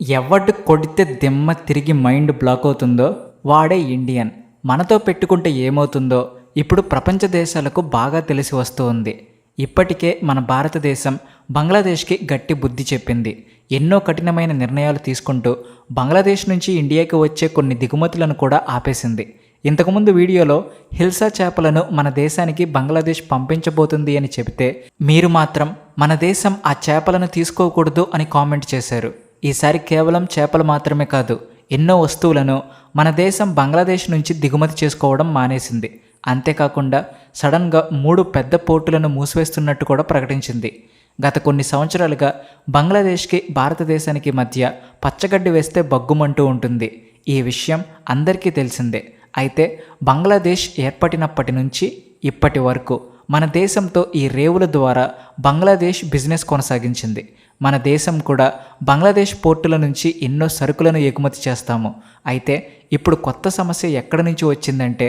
ఎవడు కొడితే దిమ్మ తిరిగి మైండ్ బ్లాక్ అవుతుందో వాడే ఇండియన్. మనతో పెట్టుకుంటే ఏమవుతుందో ఇప్పుడు ప్రపంచ దేశాలకు బాగా తెలిసి వస్తూ ఉంది. ఇప్పటికే మన భారతదేశం బంగ్లాదేశ్కి గట్టి బుద్ధి చెప్పింది. ఎన్నో కఠినమైన నిర్ణయాలు తీసుకుంటూ బంగ్లాదేశ్ నుంచి ఇండియాకి వచ్చే కొన్ని దిగుమతులను కూడా ఆపేసింది. ఇంతకుముందు వీడియోలో హిల్సా చేపలను మన దేశానికి బంగ్లాదేశ్ పంపించబోతుంది అని చెబితే మీరు మాత్రం మన దేశం ఆ చేపలను తీసుకోకూడదు అని కామెంట్ చేశారు. ఈసారి కేవలం చేపలు మాత్రమే కాదు, ఎన్నో వస్తువులను మన దేశం బంగ్లాదేశ్ నుంచి దిగుమతి చేసుకోవడం మానేసింది. అంతేకాకుండా సడన్గా 3 పెద్ద పోర్టులను మూసివేస్తున్నట్టు కూడా ప్రకటించింది. గత కొన్ని సంవత్సరాలుగా బంగ్లాదేశ్కి భారతదేశానికి మధ్య పచ్చగడ్డి వేస్తే బగ్గుమంటూ ఉంటుంది. ఈ విషయం అందరికీ తెలిసిందే. అయితే బంగ్లాదేశ్ ఏర్పడినప్పటి నుంచి ఇప్పటి వరకు మన దేశంతో ఈ రేవుల ద్వారా బంగ్లాదేశ్ బిజినెస్ కొనసాగించింది. మన దేశం కూడా బంగ్లాదేశ్ పోర్టుల నుంచి ఎన్నో సరుకులను ఎగుమతి చేస్తాము. అయితే ఇప్పుడు కొత్త సమస్య ఎక్కడి నుంచి వచ్చిందంటే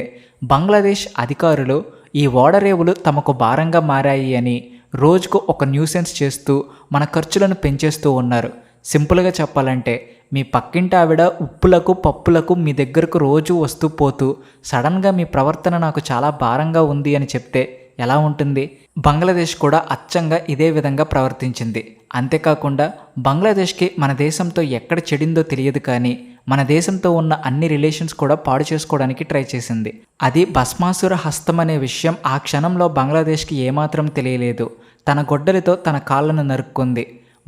బంగ్లాదేశ్ అధికారులు ఈ ఓడరేవులు తమకు భారంగా మారాయి అని రోజుకు ఒక న్యూసెన్స్ చేస్తూ మన ఖర్చులను పెంచేస్తూ ఉన్నారు. సింపుల్గా చెప్పాలంటే మీ పక్కింటి ఆవిడ ఉప్పులకు పప్పులకు మీ దగ్గరకు రోజు వస్తూ పోతూ సడన్గా మీ ప్రవర్తన నాకు చాలా భారంగా ఉంది అని చెప్తే ఎలా ఉంటుంది? బంగ్లాదేశ్ కూడా అచ్చంగా ఇదే విధంగా ప్రవర్తించింది. అంతేకాకుండా బంగ్లాదేశ్కి మన దేశంతో ఎక్కడ చెడిందో తెలియదు, కానీ మన దేశంతో ఉన్న అన్ని రిలేషన్స్ కూడా పాడు చేసుకోవడానికి ట్రై చేసింది. అది భస్మాసుర హస్తం అనే విషయం ఆ క్షణంలో బంగ్లాదేశ్కి ఏమాత్రం తెలియలేదు. తన గొడ్డలితో తన కాళ్ళను నరుక్కుంది.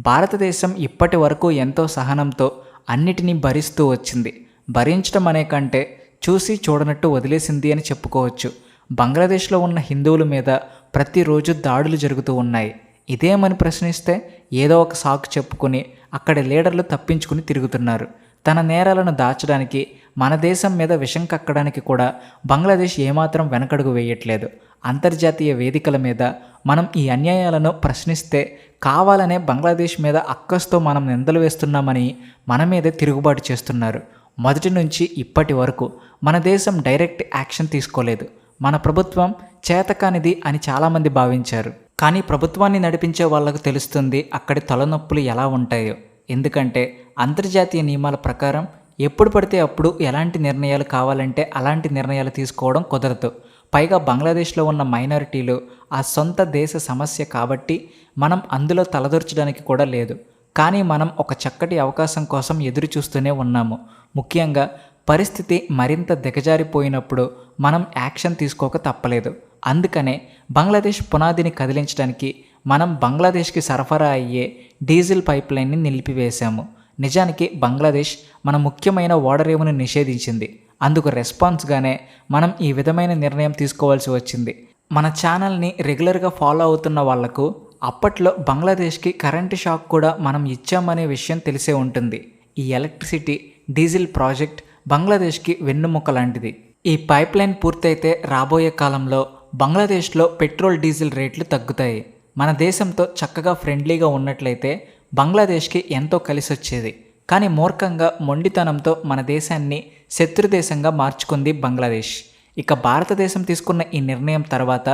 భారతదేశం ఇప్పటి వరకు ఎంతో సహనంతో అన్నిటినీ భరిస్తూ వచ్చింది. భరించడం అనే కంటే చూసి చూడనట్టు వదిలేసింది అని చెప్పుకోవచ్చు. బంగ్లాదేశ్లో ఉన్న హిందువుల మీద ప్రతిరోజు దాడులు జరుగుతూ ఉన్నాయి. ఇదేమని ప్రశ్నిస్తే ఏదో ఒక సాకు చెప్పుకొని అక్కడి లీడర్లు తప్పించుకుని తిరుగుతున్నారు. తన నేరాలను దాచడానికి, మన దేశం మీద విషం కక్కడానికి కూడా బంగ్లాదేశ్ ఏమాత్రం వెనకడుగు వేయట్లేదు. అంతర్జాతీయ వేదికల మీద మనం ఈ అన్యాయాలను ప్రశ్నిస్తే కావాలనే బంగ్లాదేశ్ మీద అక్కస్తో మనం నిందలు వేస్తున్నామని మన మీదే తిరుగుబాటు చేస్తున్నారు. మొదటి నుంచి ఇప్పటి వరకు మన దేశం డైరెక్ట్ యాక్షన్ తీసుకోలేదు. మన ప్రభుత్వం చేతకానిది అని చాలామంది భావించారు. కానీ ప్రభుత్వాన్ని నడిపించే వాళ్లకు తెలుస్తుంది అక్కడి తలనొప్పులు ఎలా ఉంటాయో. ఎందుకంటే అంతర్జాతీయ నియమాల ప్రకారం ఎప్పుడు పడితే అప్పుడు ఎలాంటి నిర్ణయాలు కావాలంటే అలాంటి నిర్ణయాలు తీసుకోవడం కుదరదు. పైగా బంగ్లాదేశ్లో ఉన్న మైనారిటీలు ఆ సొంత దేశ సమస్య కాబట్టి మనం అందులో తలదొర్చడానికి కూడా లేదు. కానీ మనం ఒక చక్కటి అవకాశం కోసం ఎదురు చూస్తూనే ఉన్నాము. ముఖ్యంగా పరిస్థితి మరింత దిగజారిపోయినప్పుడు మనం యాక్షన్ తీసుకోక తప్పలేదు. అందుకనే బంగ్లాదేశ్ పునాదిని కదిలించడానికి మనం బంగ్లాదేశ్కి సరఫరా అయ్యే డీజిల్ పైప్ లైన్ని నిలిపివేశాము. నిజానికి బంగ్లాదేశ్ మన ముఖ్యమైన ఓడరేవును నిషేధించింది. అందుకు రెస్పాన్స్గానే మనం ఈ విధమైన నిర్ణయం తీసుకోవాల్సి వచ్చింది. మన ఛానల్ని రెగ్యులర్గా ఫాలో అవుతున్న వాళ్లకు అప్పట్లో బంగ్లాదేశ్కి కరెంటు షాక్ కూడా మనం ఇచ్చామనే విషయం తెలిసే ఉంటుంది. ఈ ఎలక్ట్రిసిటీ డీజిల్ ప్రాజెక్ట్ బంగ్లాదేశ్కి వెన్నుముక్క లాంటిది. ఈ పైప్ లైన్ పూర్తయితే రాబోయే కాలంలో బంగ్లాదేశ్లో పెట్రోల్ డీజిల్ రేట్లు తగ్గుతాయి. మన దేశంతో చక్కగా ఫ్రెండ్లీగా ఉన్నట్లయితే బంగ్లాదేశ్కి ఎంతో కలిసొచ్చేది. కానీ మూర్ఖంగా మొండితనంతో మన దేశాన్ని శత్రుదేశంగా మార్చుకుంది బంగ్లాదేశ్. ఇక భారతదేశం తీసుకున్న ఈ నిర్ణయం తర్వాత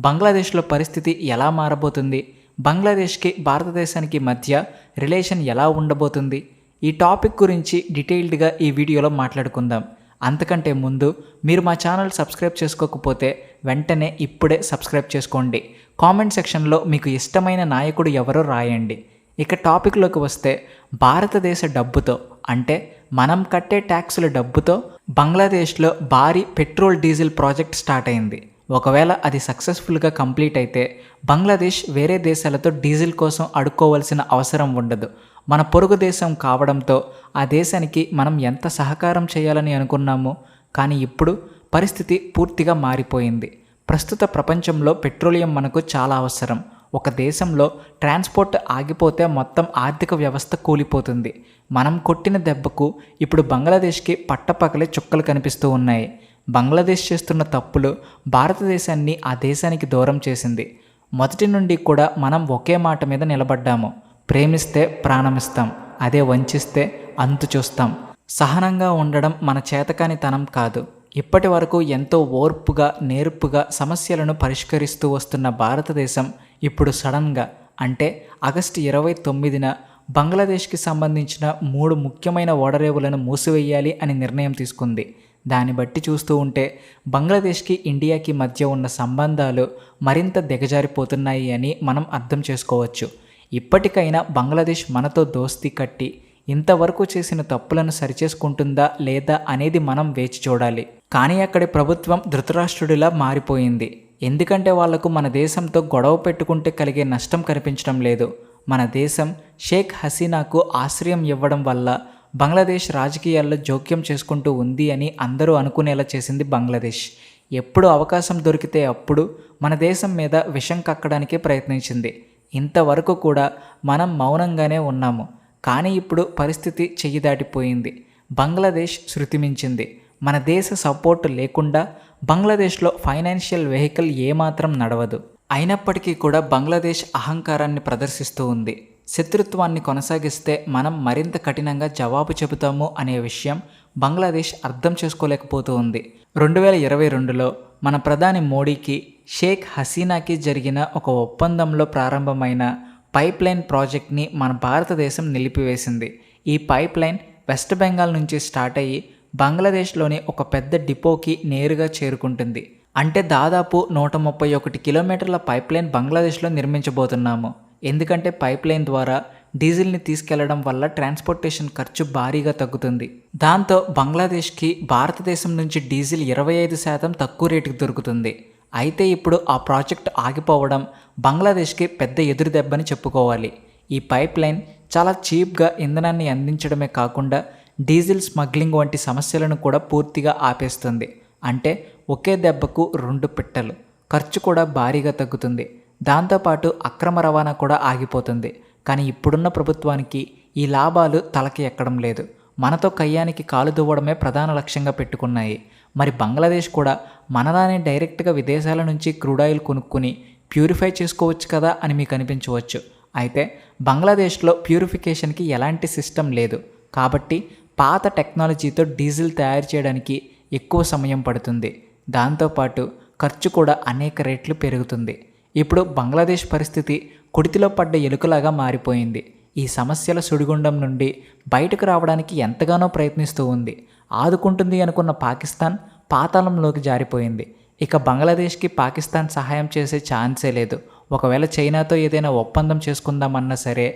బంగ్లాదేశ్లో పరిస్థితి ఎలా మారబోతుంది? బంగ్లాదేశ్కి భారతదేశానికి మధ్య రిలేషన్ ఎలా ఉండబోతుంది? ఈ టాపిక్ గురించి డీటెయిల్డ్గా ఈ వీడియోలో మాట్లాడుకుందాం. అంతకంటే ముందు మీరు మా ఛానల్ సబ్స్క్రైబ్ చేసుకోకపోతే వెంటనే ఇప్పుడే సబ్స్క్రైబ్ చేసుకోండి. కామెంట్ సెక్షన్లో మీకు ఇష్టమైన నాయకుడు ఎవరో రాయండి. ఇక టాపిక్లోకి వస్తే భారతదేశ డబ్బుతో అంటే మనం కట్టే ట్యాక్సుల డబ్బుతో బంగ్లాదేశ్లో భారీ పెట్రోల్ డీజిల్ ప్రాజెక్ట్ స్టార్ట్ అయింది. ఒకవేళ అది సక్సెస్ఫుల్గా కంప్లీట్ అయితే బంగ్లాదేశ్ వేరే దేశాలతో డీజిల్ కోసం అడుక్కోవాల్సిన అవసరం ఉండదు. మన పొరుగు దేశం కావడంతో ఆ దేశానికి మనం ఎంత సహకారం చేయాలని అనుకున్నామో, కానీ ఇప్పుడు పరిస్థితి పూర్తిగా మారిపోయింది. ప్రస్తుత ప్రపంచంలో పెట్రోలియం మనకు చాలా అవసరం. ఒక దేశంలో ట్రాన్స్పోర్ట్ ఆగిపోతే మొత్తం ఆర్థిక వ్యవస్థ కూలిపోతుంది. మనం కొట్టిన దెబ్బకు ఇప్పుడు బంగ్లాదేశ్కి పట్టపగలే చుక్కలు కనిపిస్తూ ఉన్నాయి. బంగ్లాదేశ్ చేస్తున్న తప్పులు భారతదేశాన్ని ఆ దేశానికి దూరం చేసింది. మొదటి నుండి కూడా మనం ఒకే మాట మీద నిలబడ్డాము. ప్రేమిస్తే ప్రాణమిస్తాం, అదే వంచిస్తే అంతు చూస్తాం. సహనంగా ఉండడం మన చేతకానితనం కాదు. ఇప్పటి వరకు ఎంతో ఓర్పుగా నేర్పుగా సమస్యలను పరిష్కరిస్తూ వస్తున్న భారతదేశం ఇప్పుడు సడన్గా అంటే ఆగస్టు 29న బంగ్లాదేశ్కి సంబంధించిన 3 ముఖ్యమైన ఓడరేవులను మూసివేయాలి అని నిర్ణయం తీసుకుంది. దాన్ని బట్టి చూస్తూ ఉంటే బంగ్లాదేశ్కి ఇండియాకి మధ్య ఉన్న సంబంధాలు మరింత దిగజారిపోతున్నాయి అని మనం అర్థం చేసుకోవచ్చు. ఇప్పటికైనా బంగ్లాదేశ్ మనతో దోస్తీ కట్టి ఇంతవరకు చేసిన తప్పులను సరిచేసుకుంటుందా లేదా అనేది మనం వేచి చూడాలి. కానీ అక్కడి ప్రభుత్వం ధృతరాష్ట్రుడిలా మారిపోయింది. ఎందుకంటే వాళ్లకు మన దేశంతో గొడవ పెట్టుకుంటే కలిగే నష్టం కనిపించడం లేదు. మన దేశం షేక్ హసీనాకు ఆశ్రయం ఇవ్వడం వల్ల బంగ్లాదేశ్ రాజకీయాల్లో జోక్యం చేసుకుంటూ ఉంది అని అందరూ అనుకునేలా చేసింది బంగ్లాదేశ్. ఎప్పుడు అవకాశం దొరికితే అప్పుడు మన దేశం మీద విషం కక్కడానికే ప్రయత్నించింది. ఇంతవరకు కూడా మనం మౌనంగానే ఉన్నాము. కానీ ఇప్పుడు పరిస్థితి చెయ్యి దాటిపోయింది. బంగ్లాదేశ్ శృతిమించింది. మన దేశ సపోర్ట్ లేకుండా బంగ్లాదేశ్లో ఫైనాన్షియల్ వెహికల్ ఏమాత్రం నడవదు. అయినప్పటికీ కూడా బంగ్లాదేశ్ అహంకారాన్ని ప్రదర్శిస్తూ ఉంది. శత్రుత్వాన్ని కొనసాగిస్తే మనం మరింత కఠినంగా జవాబు చెబుతాము అనే విషయం బంగ్లాదేశ్ అర్థం చేసుకోలేకపోతూ ఉంది. 2022లో మన ప్రధాని మోడీకి షేక్ హసీనాకి జరిగిన ఒక ఒప్పందంలో ప్రారంభమైన పైప్లైన్ ప్రాజెక్ట్ని మన భారతదేశం నిలిపివేసింది. ఈ పైప్లైన్ వెస్ట్ బెంగాల్ నుంచి స్టార్ట్ అయ్యి బంగ్లాదేశ్లోని ఒక పెద్ద డిపోకి నేరుగా చేరుకుంటుంది. అంటే దాదాపు 131 కిలోమీటర్ల పైప్లైన్ బంగ్లాదేశ్లో నిర్మించబోతున్నాము. ఎందుకంటే పైప్లైన్ ద్వారా డీజిల్ని తీసుకెళ్లడం వల్ల ట్రాన్స్పోర్టేషన్ ఖర్చు భారీగా తగ్గుతుంది. దాంతో బంగ్లాదేశ్కి భారతదేశం నుంచి డీజిల్ 25% తక్కువ రేటుకి దొరుకుతుంది. అయితే ఇప్పుడు ఆ ప్రాజెక్ట్ ఆగిపోవడం బంగ్లాదేశ్కి పెద్ద ఎదురు దెబ్బని చెప్పుకోవాలి. ఈ పైప్లైన్ చాలా చీప్గా ఇంధనాన్ని అందించడమే కాకుండా డీజిల్ స్మగ్లింగ్ వంటి సమస్యలను కూడా పూర్తిగా ఆపేస్తుంది. అంటే ఒకే దెబ్బకు 2 పిట్టలు. ఖర్చు కూడా భారీగా తగ్గుతుంది. దాంతోపాటు అక్రమ రవాణా కూడా ఆగిపోతుంది. కానీ ఇప్పుడున్న ప్రభుత్వానికి ఈ లాభాలు తలకి ఎక్కడం లేదు. మనతో కయ్యానికి కాలు దువ్వడమే ప్రధాన లక్ష్యంగా పెట్టుకున్నాయి. మరి బంగ్లాదేశ్ కూడా మనదాన్ని డైరెక్ట్గా విదేశాల నుంచి క్రూడ్ ఆయిల్ కొనుక్కుని ప్యూరిఫై చేసుకోవచ్చు కదా అని మీకు అనిపించవచ్చు. అయితే బంగ్లాదేశ్లో ప్యూరిఫికేషన్కి ఎలాంటి సిస్టమ్ లేదు. కాబట్టి పాత టెక్నాలజీతో డీజిల్ తయారు చేయడానికి ఎక్కువ సమయం పడుతుంది. దాంతోపాటు ఖర్చు కూడా అనేక రెట్లు పెరుగుతుంది. ఇప్పుడు బంగ్లాదేశ్ పరిస్థితి కుడితిలో పడ్డ ఎలుకలాగా మారిపోయింది. ఈ సమస్యల సుడిగుండం నుండి బయటకు రావడానికి ఎంతగానో ప్రయత్నిస్తూ ఉంది. ఆదుకుంటుంది అనుకున్న పాకిస్తాన్ పాతాళంలోకి జారిపోయింది. ఇక బంగ్లాదేశ్కి పాకిస్తాన్ సహాయం చేసే ఛాన్సే లేదు. ఒకవేళ చైనాతో ఏదైనా ఒప్పందం చేసుకుందామన్నా సరే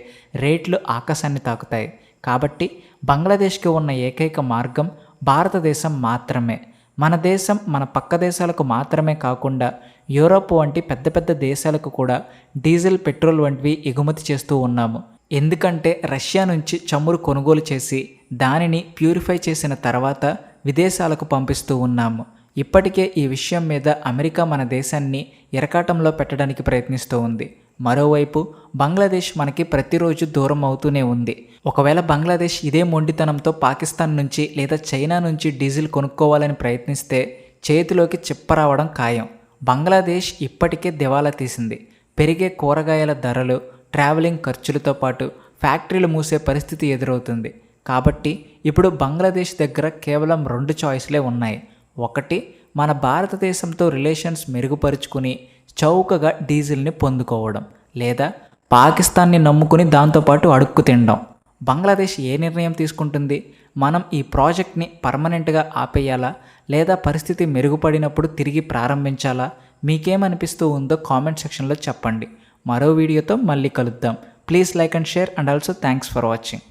రేట్లు ఆకాశాన్ని తాకుతాయి. కాబట్టి బంగ్లాదేశ్కి ఉన్న ఏకైక మార్గం భారతదేశం మాత్రమే. మన దేశం మన పక్క దేశాలకు మాత్రమే కాకుండా యూరోప్ వంటి పెద్ద పెద్ద దేశాలకు కూడా డీజిల్, పెట్రోల్ వంటివి ఎగుమతి చేస్తూ ఉన్నాము. ఎందుకంటే రష్యా నుంచి చమురు కొనుగోలు చేసి దానిని ప్యూరిఫై చేసిన తర్వాత విదేశాలకు పంపిస్తూ ఉన్నాము. ఇప్పటికే ఈ విషయం మీద అమెరికా మన దేశాన్ని ఇరకాటంలో పెట్టడానికి ప్రయత్నిస్తూ ఉంది. మరోవైపు బంగ్లాదేశ్ మనకి ప్రతిరోజు దూరం అవుతూనే ఉంది. ఒకవేళ బంగ్లాదేశ్ ఇదే మొండితనంతో పాకిస్తాన్ నుంచి లేదా చైనా నుంచి డీజిల్ కొనుక్కోవాలని ప్రయత్నిస్తే చేతిలోకి చిప్పరావడం ఖాయం. బంగ్లాదేశ్ ఇప్పటికే దివాలా తీసింది. పెరిగే కూరగాయల ధరలు, ట్రావెలింగ్ ఖర్చులతో పాటు ఫ్యాక్టరీలు మూసే పరిస్థితి ఎదురవుతుంది. కాబట్టి ఇప్పుడు బంగ్లాదేశ్ దగ్గర కేవలం 2 చాయిస్లే ఉన్నాయి. ఒకటి, మన భారతదేశంతో రిలేషన్స్ మెరుగుపరుచుకుని చౌకగా డీజిల్ని పొందుకోవడం, లేదా పాకిస్తాన్ని నమ్ముకుని దాంతోపాటు అడుక్కు తినడం. బంగ్లాదేశ్ ఏ నిర్ణయం తీసుకుంటుంది? మనం ఈ ప్రాజెక్ట్ని పర్మనెంట్గా ఆపేయాలా లేదా పరిస్థితి మెరుగుపడినప్పుడు తిరిగి ప్రారంభించాలా? మీకేమనిపిస్తూ ఉందో కామెంట్ సెక్షన్లో చెప్పండి. మరో వీడియోతో మళ్ళీ కలుద్దాం. Please like and share and also thanks for watching.